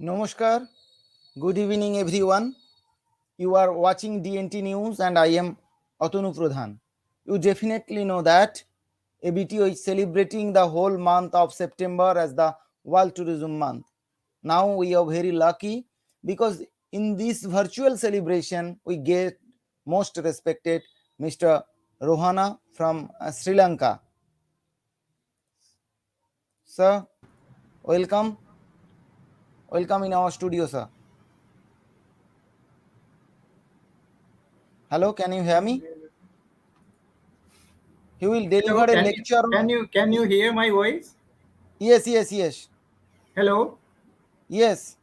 Namaskar. Good evening, everyone. You are watching DNT News, and I am Atanu Pradhan. You definitely know that ABTO is celebrating the whole month of September as the World Tourism Month. Now we are very lucky because in this virtual celebration we get most respected Mr. Rohana from Sri Lanka. Sir, welcome. Welcome in our studio, sir. Hello, can you hear me? He will Hello, deliver a can you lecture. can you can you hear my voice? Yes, yes, yes, Hello. yes.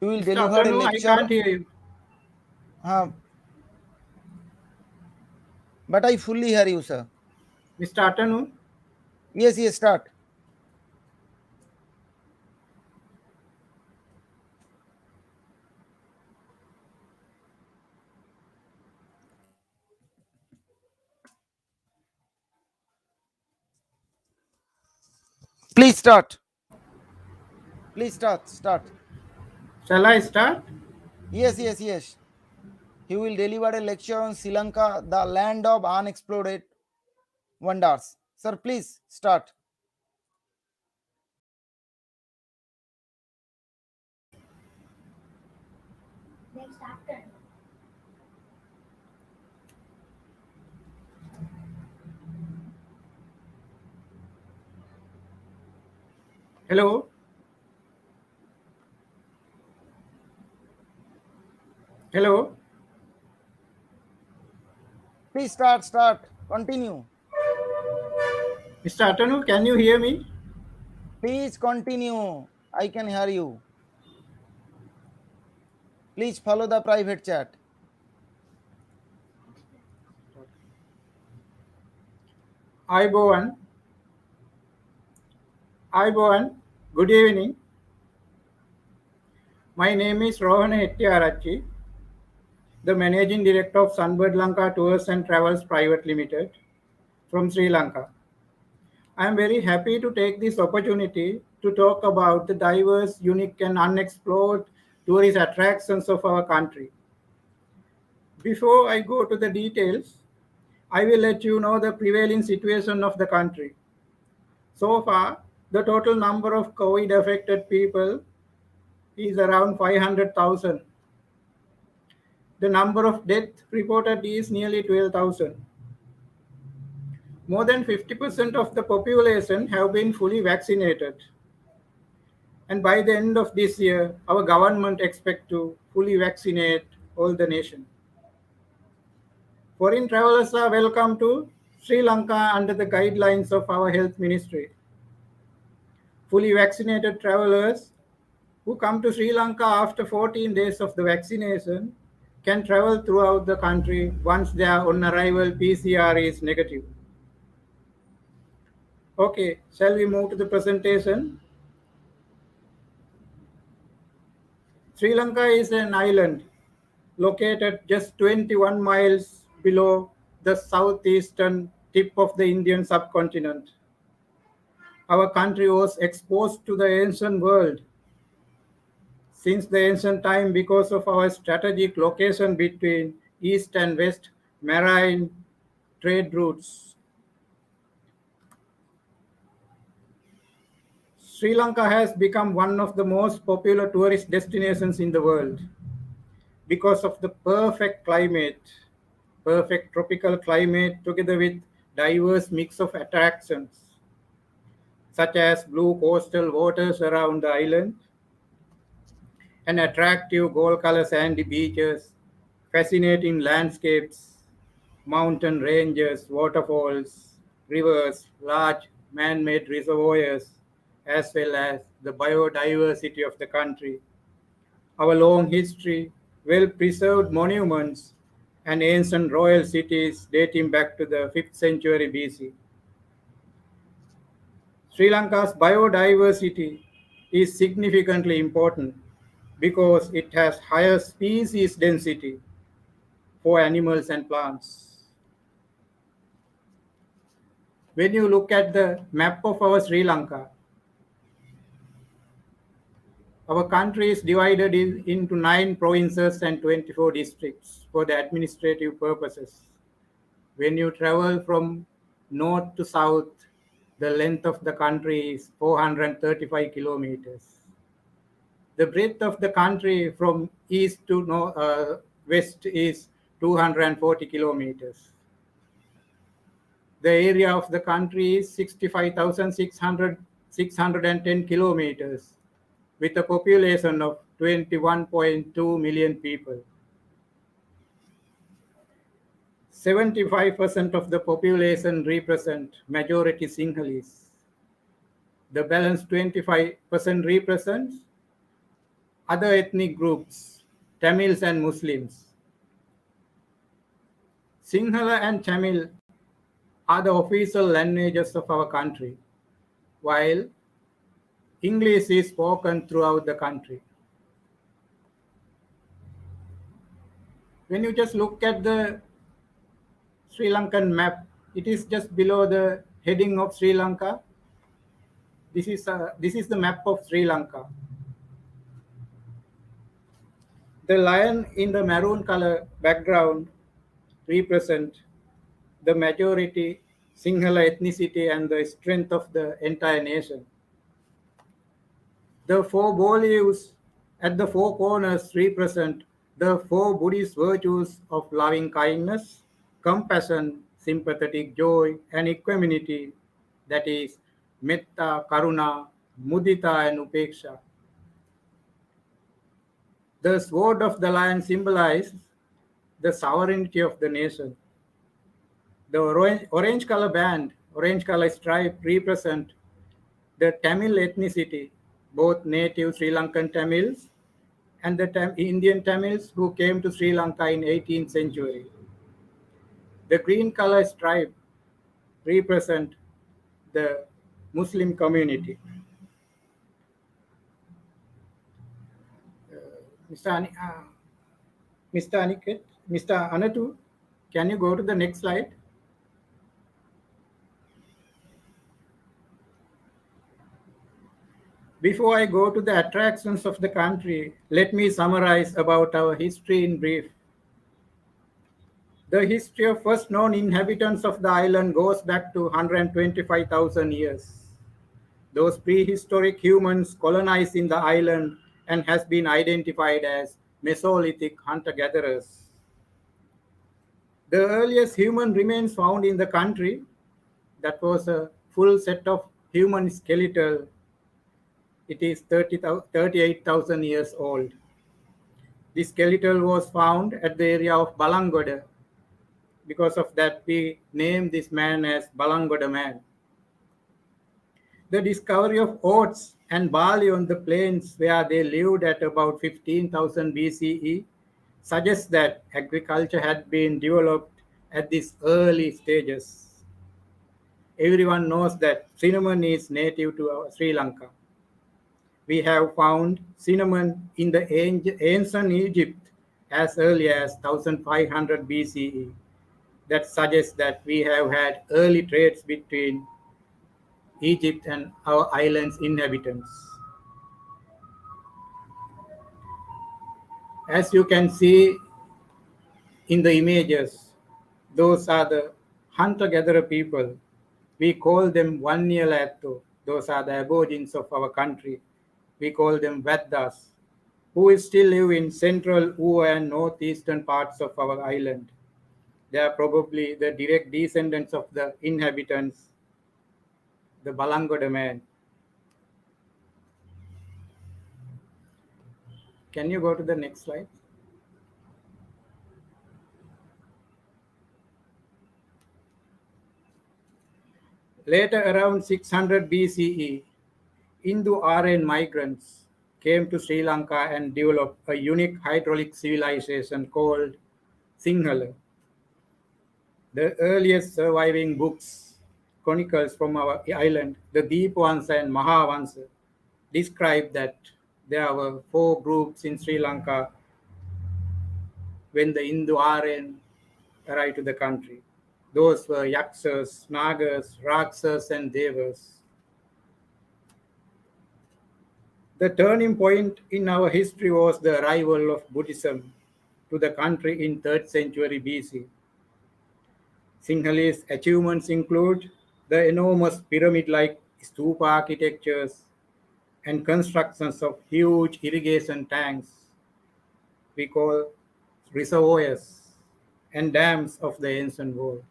He will Mr. deliver a Atanu, I lecture. can't hear you. Uh, but I fully hear you, sir. Mr. Atanu, Yes, yes, start. Please start. Please start. Start. shall I start? Yes, yes, yes. He will deliver a lecture on Sri Lanka, the land of unexplored wonders. Sir, please start. Hello. Hello. Please start. Start. Continue. Mr. Atanu, can you hear me? Please continue. I can hear you. Please follow the private chat. Iboan. Iboan. Good evening. My name is Rohana Hettiarachchi, the Managing Director of Sunbirdlanka Tours and Travels Private Limited from Sri Lanka. I am very happy to take this opportunity to talk about the diverse, unique, and unexplored tourist attractions of our country. Before I go to the details, I will let you know the prevailing situation of the country. So far, the total number of COVID affected people is around 500,000. The number of deaths reported is nearly 12,000. More than 50% of the population have been fully vaccinated. And by the end of this year, our government expects to fully vaccinate all the nation. Foreign travelers are welcome to Sri Lanka under the guidelines of our health ministry. Fully vaccinated travelers who come to Sri Lanka after 14 days of the vaccination can travel throughout the country once their on arrival PCR is negative. Okay, shall we move to the presentation? Sri Lanka is an island located just 21 miles below the southeastern tip of the Indian subcontinent. Our country was exposed to the ancient world since the ancient time because of our strategic location between east and west marine trade routes. Sri Lanka has become one of the most popular tourist destinations in the world because of the perfect tropical climate together with diverse mix of attractions such as blue coastal waters around the island and attractive gold color sandy beaches, fascinating landscapes, mountain ranges, waterfalls, rivers, large man-made reservoirs, as well as the biodiversity of the country, our long history, well-preserved monuments, and ancient royal cities dating back to the 5th century BC. Sri Lanka's biodiversity is significantly important because it has higher species density for animals and plants. When you look at the map of our Sri Lanka, our country is divided into 9 provinces and 24 districts for the administrative purposes. When you travel from north to south, the length of the country is 435 kilometers. The breadth of the country from east to west is 240 kilometers. The area of the country is 65,610 kilometers with a population of 21.2 million people. 75% of the population represent majority Sinhalese. The balance 25% represents other ethnic groups, Tamils and Muslims. Sinhala and Tamil are the official languages of our country, while English is spoken throughout the country. When you just look at the Sri Lankan map, it is just below the heading of Sri Lanka. This is the map of Sri Lanka. The lion in the maroon color background represent the majority Sinhala ethnicity and the strength of the entire nation. The 4 bow leaves at the 4 corners represent the 4 Buddhist virtues of loving kindness, compassion, sympathetic joy, and equanimity, that is, metta, karuna, mudita, and upeksha. The sword of the lion symbolizes the sovereignty of the nation. The orange color band, orange color stripe represent the Tamil ethnicity, both native Sri Lankan Tamils and the Indian Tamils who came to Sri Lanka in 18th century. The green color stripe represent the Muslim community. Mr. Mr. Aniket, Mr. Anatu, can you go to the next slide? Before I go to the attractions of the country, let me summarize about our history in brief. The history of first known inhabitants of the island goes back to 125,000 years. Those prehistoric humans colonized in the island and has been identified as Mesolithic hunter-gatherers. The earliest human remains found in the country, that was a full set of human skeletal. It is 38,000 years old. The skeletal was found at the area of Balangoda. Because of that, we named this man as Balangoda man. The discovery of oats and barley on the plains where they lived at about 15,000 BCE suggests that agriculture had been developed at these early stages. Everyone knows that cinnamon is native to Sri Lanka. We have found cinnamon in the ancient Egypt as early as 1500 BCE. That suggests that we have had early trades between Egypt and our island's inhabitants. As you can see in the images, those are the hunter-gatherer people. We call them Vanniyalattu. Those are the aborigines of our country. We call them Vaddas, who still live in central Ua and northeastern parts of our island. They are probably the direct descendants of the inhabitants, the Balangoda man. Can you go to the next slide? Later, around 600 BCE, Indo-Aryan migrants came to Sri Lanka and developed a unique hydraulic civilization called Sinhala. The earliest surviving books, chronicles from our island, the Deepvansa and Mahavansa, describe that There were four groups in Sri Lanka when the Hindu Aryan arrived to the country. Those were Yaksas, Nagas, Raksas, and Devas. The turning point in our history was the arrival of Buddhism to the country in 3rd century BC. Sinhalese achievements include the enormous pyramid-like stupa architectures and constructions of huge irrigation tanks we call reservoirs and dams of the ancient world.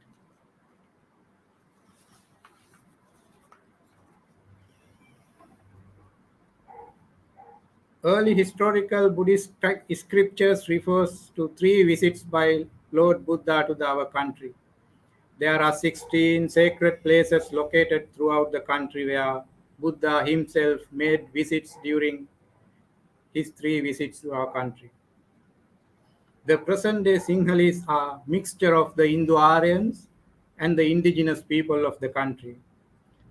Early historical Buddhist scriptures refers to three visits by Lord Buddha to our country. There are 16 sacred places located throughout the country where Buddha himself made visits during his three visits to our country. The present-day Sinhalese are a mixture of the Indo-Aryans and the indigenous people of the country.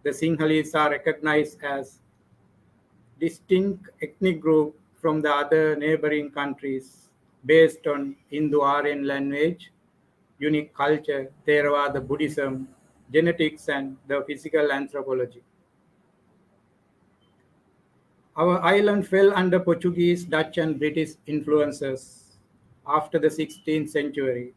The Sinhalese are recognized as distinct ethnic group from the other neighboring countries based on Indo-Aryan language, unique culture, Theravada Buddhism, genetics, and the physical anthropology. Our island fell under Portuguese, Dutch, and British influences after the 16th century.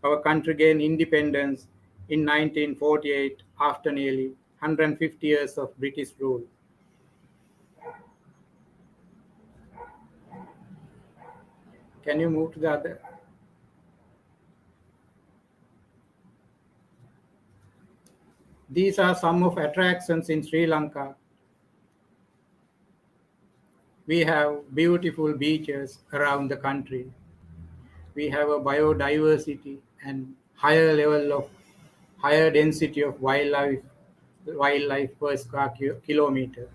Our country gained independence in 1948 after nearly 150 years of British rule. Can you move to the other? These are some of attractions in Sri Lanka. We have beautiful beaches around the country. We have a biodiversity and higher density of wildlife per square kilometer.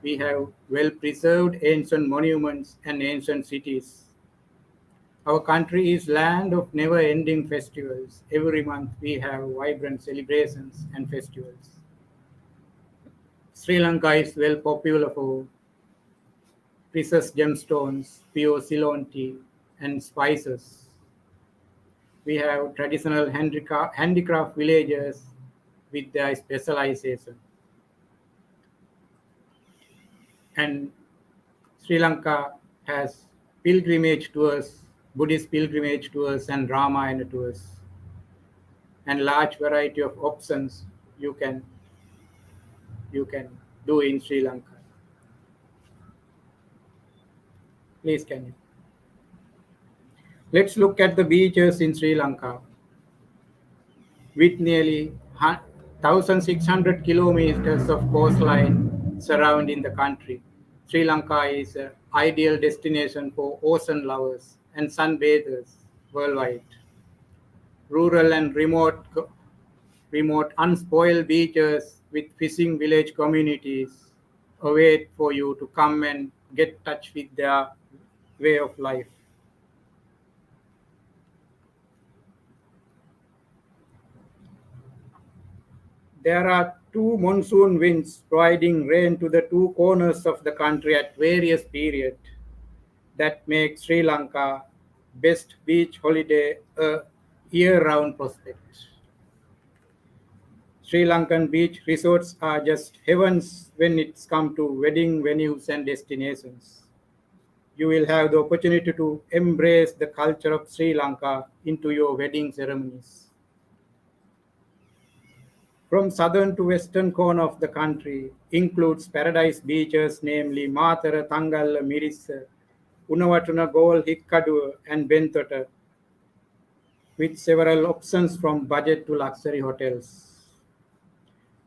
We have well preserved ancient monuments and ancient cities. Our country is land of never ending festivals. Every month we have vibrant celebrations and festivals. Sri Lanka is well popular for precious gemstones, pure Ceylon tea, and spices. We have traditional handicraft villages with their specialization. And Sri Lanka has pilgrimage tours, Buddhist pilgrimage tours, and Ramayana tours, and large variety of options you can you can do in Sri Lanka. Please, can you? Let's look at the beaches in Sri Lanka. With nearly 1,600 kilometers of coastline surrounding the country, Sri Lanka is an ideal destination for ocean lovers and sunbathers worldwide. Rural and remote unspoiled beaches with fishing village communities await for you to come and get touch with their way of life. There are two monsoon winds providing rain to the two corners of the country at various periods that make Sri Lanka best beach holiday a year-round prospect. Sri Lankan beach resorts are just heavens when it's come to wedding venues and destinations. You will have the opportunity to embrace the culture of Sri Lanka into your wedding ceremonies. From southern to western corner of the country includes paradise beaches namely Matara, Tangalla, Mirissa, Unawatuna, Gol, Hikkadu, and Bentota, with several options from budget to luxury hotels.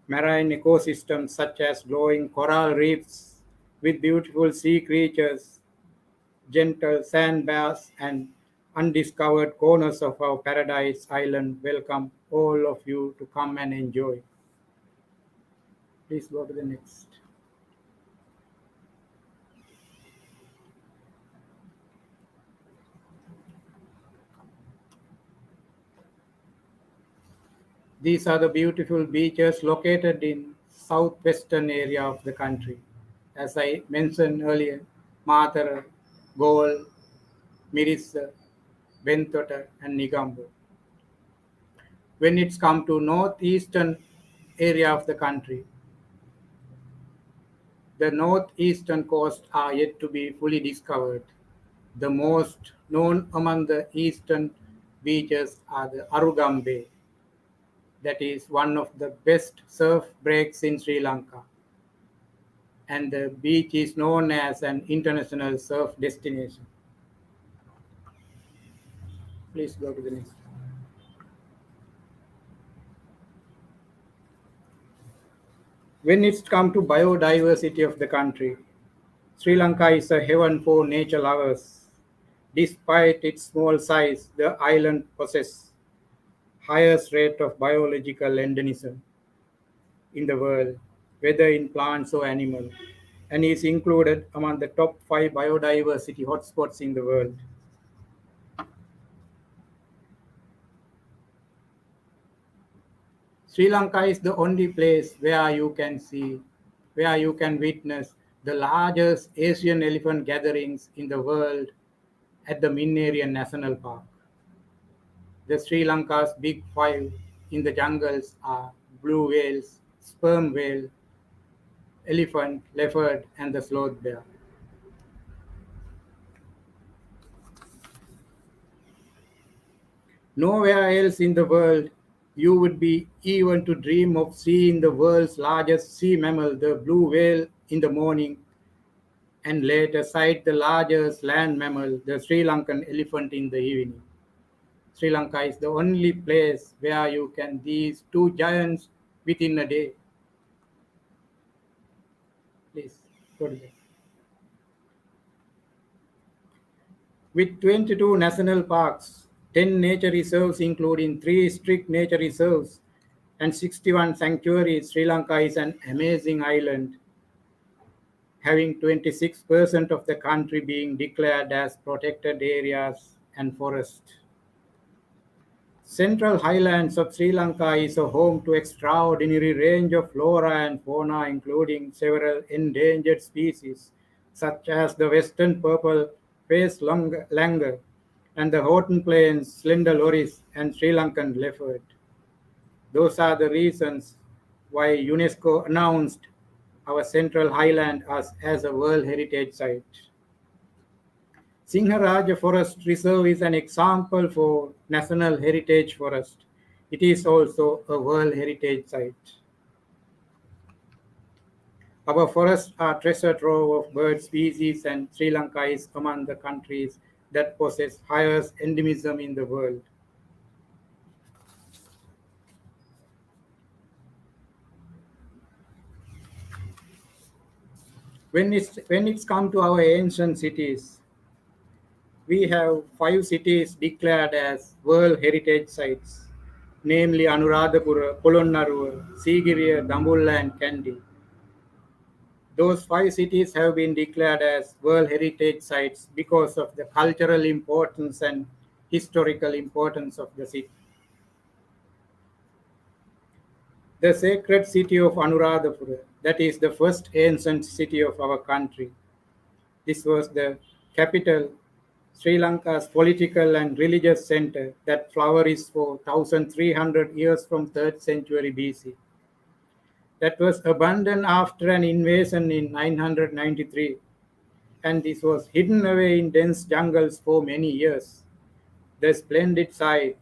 Marine ecosystems such as glowing coral reefs with beautiful sea creatures, gentle sand baths, and undiscovered corners of our paradise island welcome all of you to come and enjoy. Please go to the next. These are the beautiful beaches located in southwestern area of the country. as I mentioned earlier, Matara, Gol, Mirissa, Bentota, and Nigambo. When it's come to northeastern area of the country, the northeastern coast are yet to be fully discovered. The most known among the eastern beaches are the Arugam Bay, that is one of the best surf breaks in Sri Lanka, and the beach is known as an international surf destination. Please go to the next. When it's come to biodiversity of the country, Sri Lanka is a heaven for nature lovers. Despite its small size, the island possesses highest rate of biological endemism in the world, whether in plants or animals, and is included among the top 5 biodiversity hotspots in the world. Sri Lanka is the only place where you can witness the largest Asian elephant gatherings in the world at the Minnerian National Park. The Sri Lanka's big five in the jungles are blue whales, sperm whale, elephant, leopard, and the sloth bear. Nowhere else in the world you would be even to dream of seeing the world's largest sea mammal, the blue whale, in the morning, and later sight the largest land mammal, the Sri Lankan elephant, in the evening. Sri Lanka is the only place where you can these two giants within a day. Please go to that. With 22 national parks, 10 nature reserves including 3 strict nature reserves, and 61 sanctuaries, Sri Lanka is an amazing island, having 26% of the country being declared as protected areas and forest. Central highlands of Sri Lanka is a home to extraordinary range of flora and fauna, including several endangered species such as the western purple-faced langur and the Horton Plains slender loris and Sri Lankan leopard. Those are the reasons why UNESCO announced our Central Highland as a World Heritage Site. Singharaja Forest Reserve is an example for National Heritage Forest. It is also a World Heritage Site. Our forests are treasure trove of bird species, and Sri Lanka is among the countries that possess highest endemism in the world. When it's come to our ancient cities, we have 5 cities declared as World Heritage Sites, namely Anuradhapura, Polonnaruwa, Sigiriya, Dambulla, and Kandy. Those 5 cities have been declared as World Heritage Sites because of the cultural importance and historical importance of the city. The sacred city of Anuradhapura, that is the first ancient city of our country. This was the capital, Sri Lanka's political and religious center that flourished for 1300 years from 3rd century BC. That was abandoned after an invasion in 993, and this was hidden away in dense jungles for many years. The splendid site,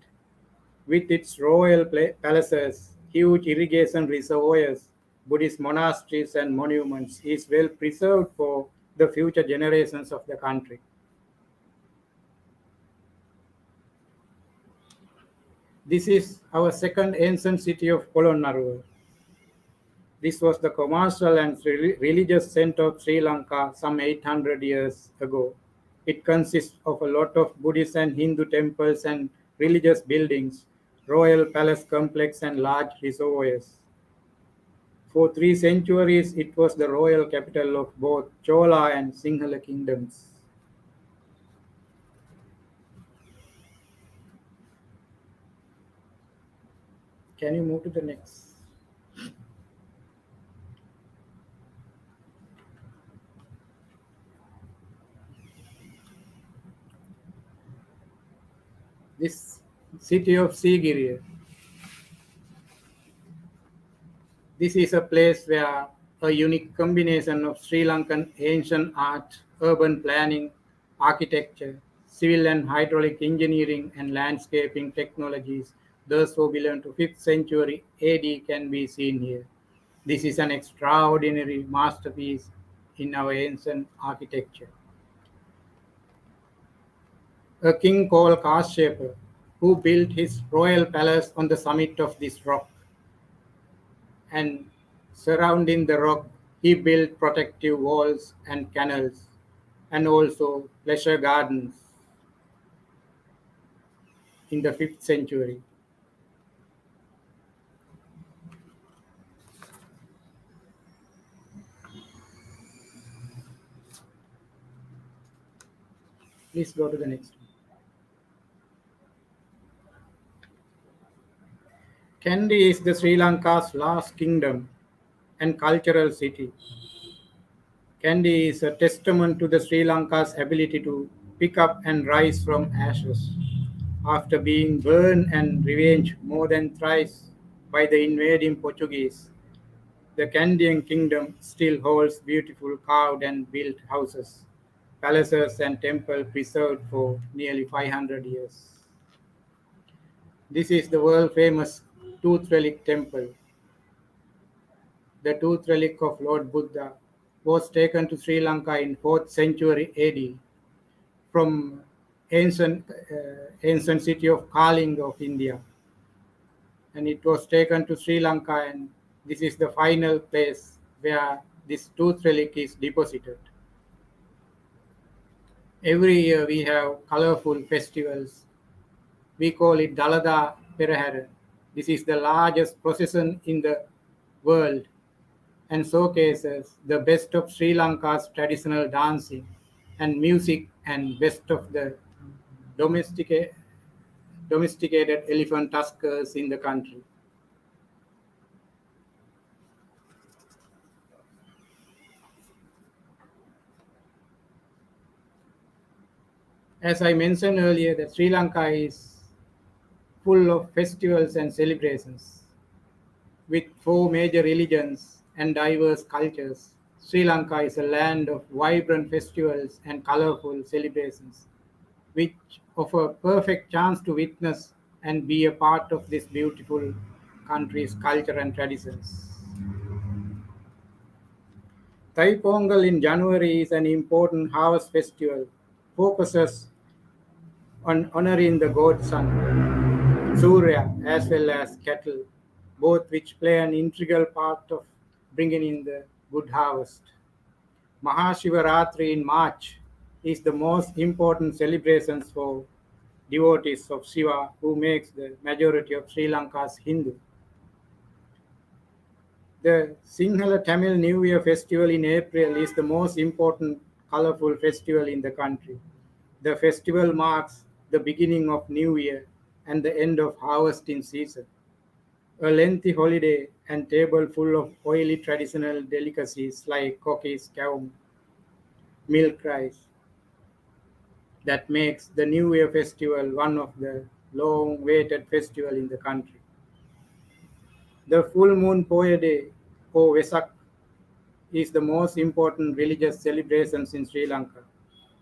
with its royal palaces, huge irrigation reservoirs, Buddhist monasteries, and monuments, is well preserved for the future generations of the country. This is our second ancient city of Polonnaruwa. This was the commercial and religious center of Sri Lanka some 800 years ago. It consists of a lot of Buddhist and Hindu temples and religious buildings, royal palace complex, and large reservoirs. For 3 centuries, it was the royal capital of both Chola and Sinhala kingdoms. Can you move to the next? This city of Sigiriya. This is a place where a unique combination of Sri Lankan ancient art, urban planning, architecture, civil and hydraulic engineering, and landscaping technologies, those who belong to 5th century AD, can be seen here. This is an extraordinary masterpiece in our ancient architecture. A king called Kashyapa, who built his royal palace on the summit of this rock, and surrounding the rock he built protective walls and canals and also pleasure gardens in the 5th century. Please go to the next one. Kandy is the Sri Lanka's last kingdom and cultural city. Kandy is a testament to the Sri Lanka's ability to pick up and rise from ashes. After being burned and revenged more than thrice by the invading Portuguese, the Kandyan kingdom still holds beautiful carved and built houses, palaces, and temples preserved for nearly 500 years. This is the world famous Tooth Relic Temple. The tooth relic of Lord Buddha was taken to Sri Lanka in 4th century AD from ancient city of Kalinga of India, and it was taken to Sri Lanka, and this is the final place where this tooth relic is deposited. Every year we have colorful festivals. We call it Dalada Perahara. This is the largest procession in the world and showcases the best of Sri Lanka's traditional dancing and music and best of the domesticated, domesticated elephant tuskers in the country. As I mentioned earlier, that Sri Lanka is full of festivals and celebrations. With four major religions and diverse cultures, Sri Lanka is a land of vibrant festivals and colorful celebrations, which offer a perfect chance to witness and be a part of this beautiful country's culture and traditions. Thai Pongal in January is an important harvest festival, focuses on honoring the god sun, Surya, as well as cattle, both which play an integral part of bringing in the good harvest. Mahashivaratri in March is the most important celebration for devotees of Shiva, who makes the majority of Sri Lanka's Hindu. The Sinhala Tamil New Year festival in April is the most important colorful festival in the country. The festival marks the beginning of New Year and the end of harvesting season. A lengthy holiday and table full of oily traditional delicacies like cookies, cow, milk rice that makes the New Year festival one of the long-awaited festival in the country. The full moon Poya Day, or Vesak, is the most important religious celebrations in Sri Lanka,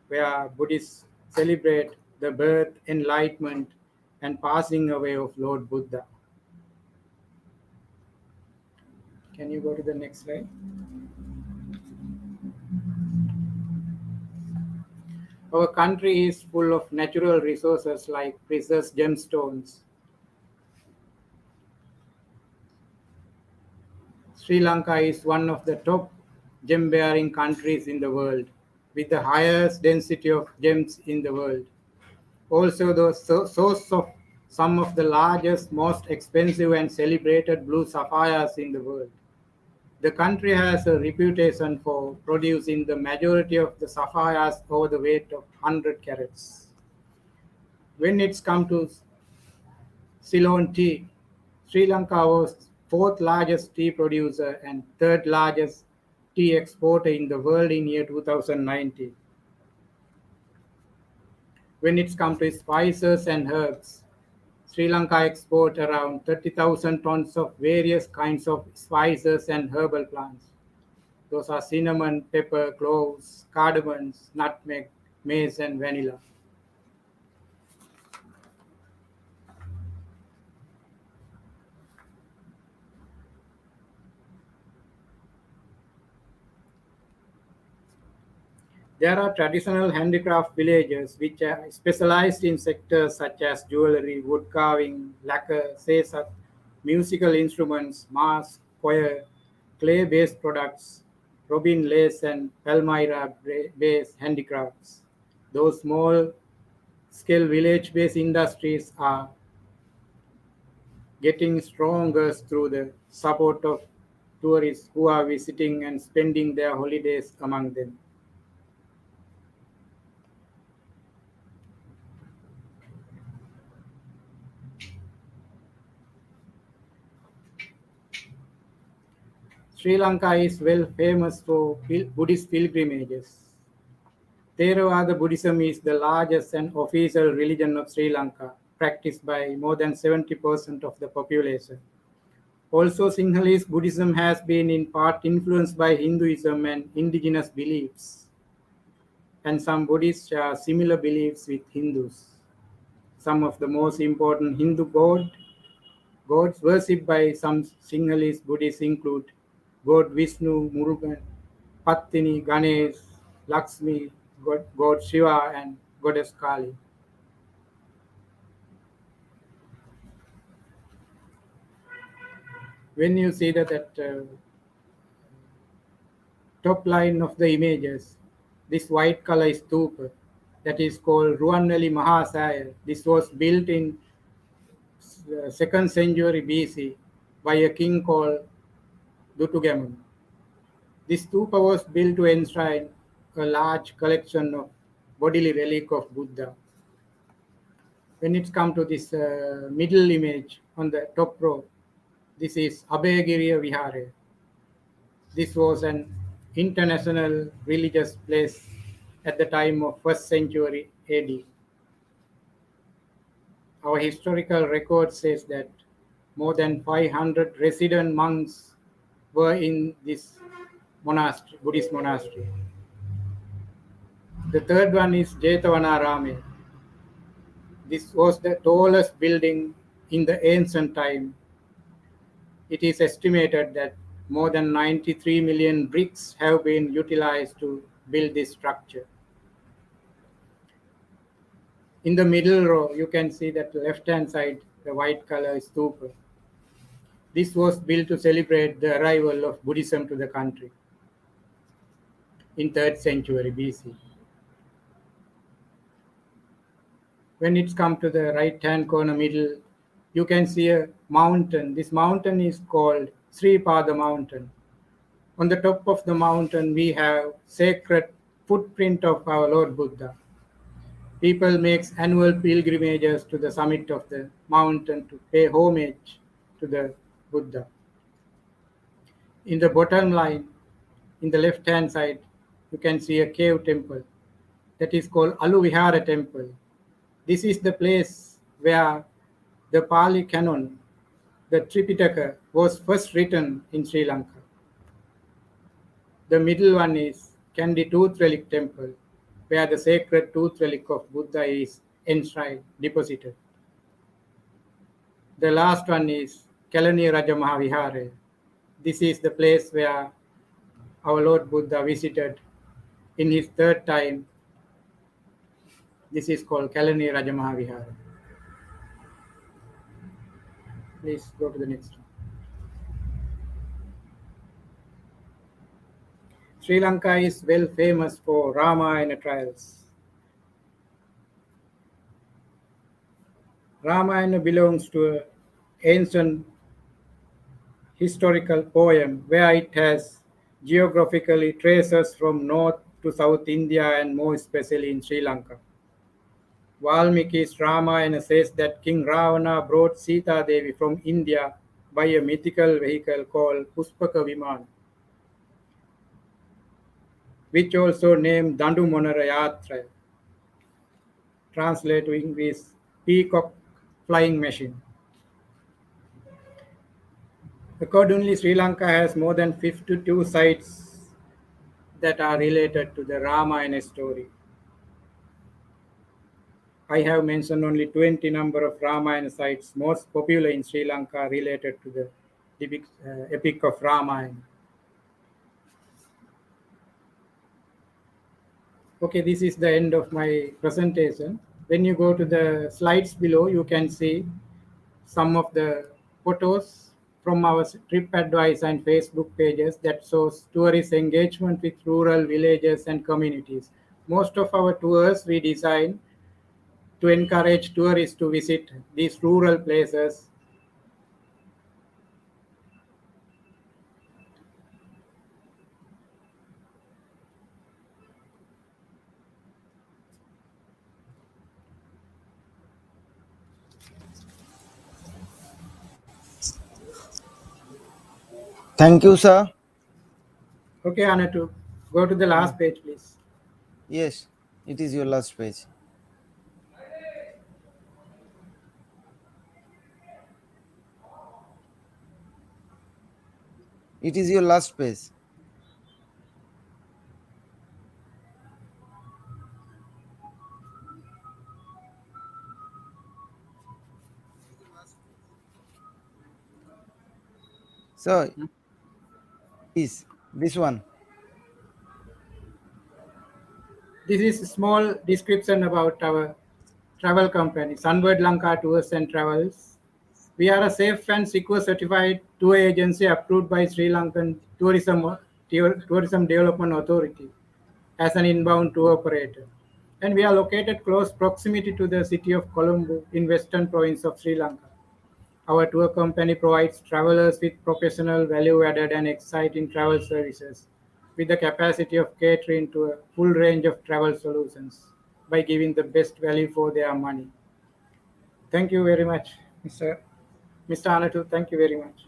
where Buddhists celebrate the birth, enlightenment, and passing away of Lord Buddha. Can you go to the next slide? Our country is full of natural resources like precious gemstones. Sri Lanka is one of the top gem-bearing countries in the world, with the highest density of gems in the world. Also, the source of some of the largest, most expensive and celebrated blue sapphires in the world. The country has a reputation for producing the majority of the sapphires over the weight of 100 carats. When it's come to Ceylon tea, Sri Lanka was fourth largest tea producer and third largest tea exporter in the world in year 2019. When it's come to spices and herbs, Sri Lanka export around 30,000 tons of various kinds of spices and herbal plants. Those are cinnamon, pepper, cloves, cardamoms, nutmeg, mace, and vanilla. There are traditional handicraft villages which are specialized in sectors such as jewelry, wood carving, lacquer, sesak, musical instruments, masks, choir, clay-based products, robin lace and palmyra-based handicrafts. Those small-scale village-based industries are getting stronger through the support of tourists who are visiting and spending their holidays among them. Sri Lanka is well famous for Buddhist pilgrimages. Theravada Buddhism is the largest and official religion of Sri Lanka, practiced by more than 70% of the population. Also, Sinhalese Buddhism has been in part influenced by Hinduism and indigenous beliefs, and some Buddhists share similar beliefs with Hindus. Some of the most important Hindu gods worshipped by some Sinhalese Buddhists include God Vishnu, Murugan, Pattini, Ganesh, Lakshmi, God Shiva, and Goddess Kali. When you see that top line of the images, this white color is stupa that is called Ruanveli Mahasaya. This was built in 2nd century BC by a king called Dutugamon. This stupa was built to enshrine a large collection of bodily relic of Buddha. When it's come to this middle image on the top row, this is Abhayagiriya Vihare. This was an international religious place at the time of 1st century AD. Our historical record says that more than 500 resident monks were in this monastery, Buddhist monastery. The third one is Jetavana. This was the tallest building in the ancient time. It is estimated that more than 93 million bricks have been utilized to build this structure. In the middle row, you can see that the left-hand side, the white color is stupa. This was built to celebrate the arrival of Buddhism to the country in 3rd century BC. When it's come to the right-hand corner middle, you can see a mountain. This mountain is called Sri Pada Mountain. On the top of the mountain, we have sacred footprint of our Lord Buddha. People make annual pilgrimages to the summit of the mountain to pay homage to the Buddha. In the bottom line, in the left-hand side, you can see a cave temple that is called Aluvihara Temple. This is the place where the Pali Canon, the Tripitaka, was first written in Sri Lanka. The middle one is Kandy Tooth Relic Temple, where the sacred tooth relic of Buddha is enshrined, deposited. The last one is Kalani Raja Mahavihare. This is the place where our Lord Buddha visited in his third time. This is called Kalani Raja Mahavihare. Please go to the next one. Sri Lanka is well famous for Ramayana trials. Ramayana belongs to an ancient historical poem where it has geographically traces from north to south India and more especially in Sri Lanka. Valmiki's Ramayana says that King Ravana brought Sita Devi from India by a mythical vehicle called Puspaka Viman, which also named Dandu Monara Yatra. translate to English peacock flying machine. Accordingly, Sri Lanka has more than 52 sites that are related to the Ramayana story. I have mentioned only 20 number of Ramayana sites most popular in Sri Lanka related to the epic of Ramayana. Okay, this is the end of my presentation. When you go to the slides below, you can see some of the photos from our TripAdvisor and Facebook pages that shows tourist engagement with rural villages and communities. Most of our tours we design to encourage tourists to visit these rural places. Thank you, sir. Okay, Anatu, go to the last page, please. Yes, it is your last page. It is your last page. So, is this one. This is a small description about our travel company, Sunbirdlanka Tours and Travels. We are a safe and secure certified tour agency approved by Sri Lankan Tourism Development Authority as an inbound tour operator. And we are located close proximity to the city of Colombo in western province of Sri Lanka. Our tour company provides travelers with professional, value-added and exciting travel services with the capacity of catering to a full range of travel solutions by giving the best value for their money. Thank you very much, Mr. Anatu. Thank you very much.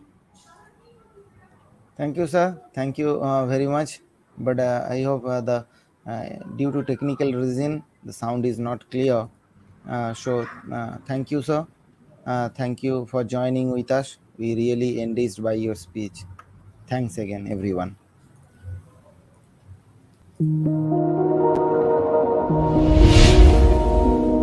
Thank you, sir. Thank you very much. But I hope the due to technical reason the sound is not clear. Thank you, sir. Thank you for joining with us. We really engaged by your speech. Thanks again, everyone.